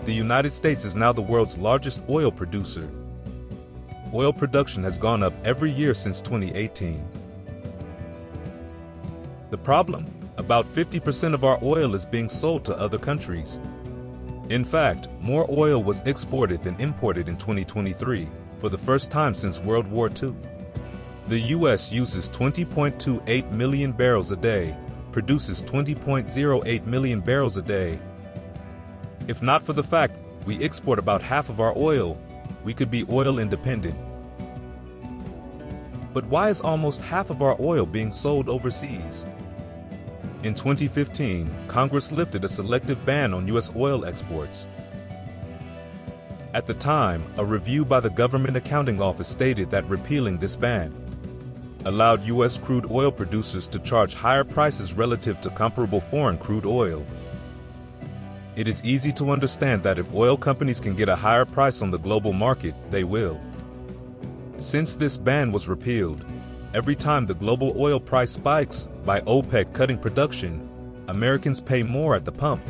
The United States is now the world's largest oil producer. Oil production has gone up every year since 2018. The problem? About 50% of our oil is being sold to other countries. In fact, more oil was exported than imported in 2023, for the first time since World War II. The U.S. uses 20.28 million barrels a day, produces 20.08 million barrels a day. If not for the fact we export about half of our oil, we could be oil independent. But why is almost half of our oil being sold overseas? In 2015, Congress lifted a selective ban on U.S. oil exports. At the time, a review by the Government Accounting Office stated that repealing this ban allowed U.S. crude oil producers to charge higher prices relative to comparable foreign crude oil. It is easy to understand that if oil companies can get a higher price on the global market, they will. Since this ban was repealed, every time the global oil price spikes by OPEC cutting production, Americans pay more at the pump.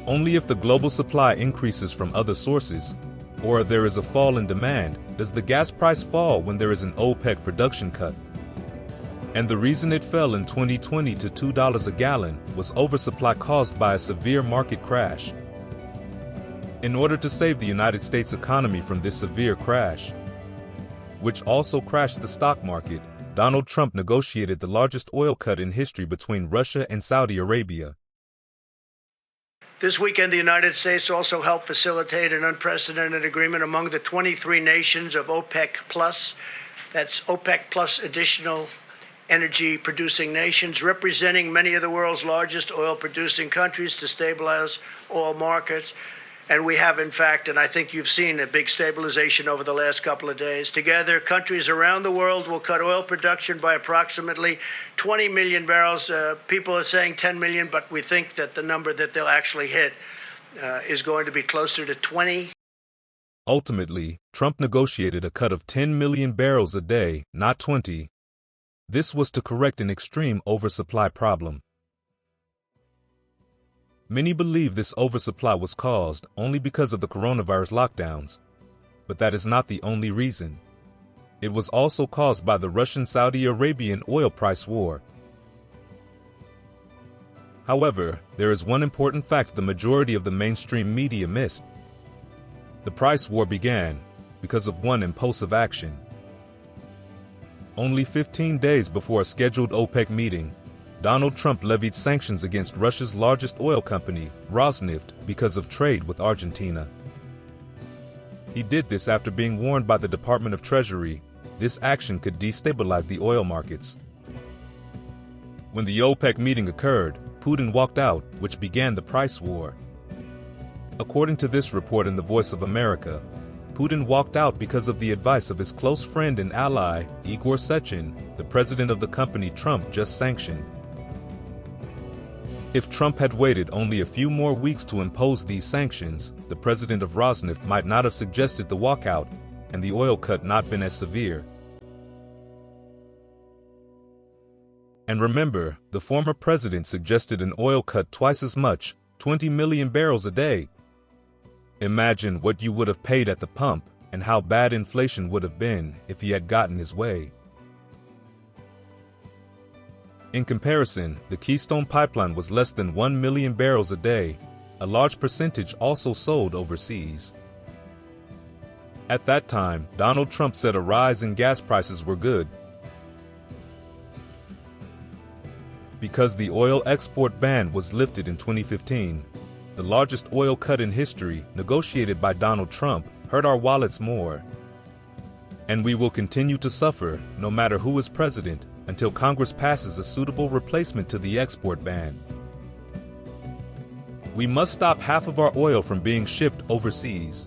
Only if the global supply increases from other sources, or there is a fall in demand, does the gas price fall when there is an OPEC production cut. And the reason it fell in 2020 to $2 a gallon was oversupply caused by a severe market crash. In order to save the United States economy from this severe crash, which also crashed the stock market, Donald Trump negotiated the largest oil cut in history between Russia and Saudi Arabia. This weekend, the United States also helped facilitate an unprecedented agreement among the 23 nations of OPEC Plus. That's OPEC Plus additional energy-producing nations, representing many of the world's largest oil-producing countries to stabilize oil markets. And we have, in fact, and I think you've seen a big stabilization over the last couple of days. Together, countries around the world will cut oil production by approximately 20 million barrels. People are saying 10 million, but we think that the number that they'll actually hit is going to be closer to 20. Ultimately, Trump negotiated a cut of 10 million barrels a day, not 20. This was to correct an extreme oversupply problem. Many believe this oversupply was caused only because of the coronavirus lockdowns, but that is not the only reason. It was also caused by the Russian-Saudi Arabian oil price war. However, there is one important fact the majority of the mainstream media missed. The price war began because of one impulsive action. Only 15 days before a scheduled OPEC meeting, Donald Trump levied sanctions against Russia's largest oil company, Rosneft, because of trade with Argentina. He did this after being warned by the Department of Treasury this action could destabilize the oil markets. When the OPEC meeting occurred, Putin walked out, which began the price war. According to this report in The Voice of America, Putin walked out because of the advice of his close friend and ally, Igor Sechin, the president of the company Trump just sanctioned. If Trump had waited only a few more weeks to impose these sanctions, the president of Rosneft might not have suggested the walkout, and the oil cut not been as severe. And remember, the former president suggested an oil cut twice as much, 20 million barrels a day. Imagine what you would have paid at the pump, and how bad inflation would have been if he had gotten his way. In comparison, the Keystone Pipeline was less than 1 million barrels a day, a large percentage also sold overseas. At that time, Donald Trump said a rise in gas prices were good, because the oil export ban was lifted in 2015. The largest oil cut in history, negotiated by Donald Trump, hurt our wallets more. And we will continue to suffer, no matter who is president, until Congress passes a suitable replacement to the export ban. We must stop half of our oil from being shipped overseas.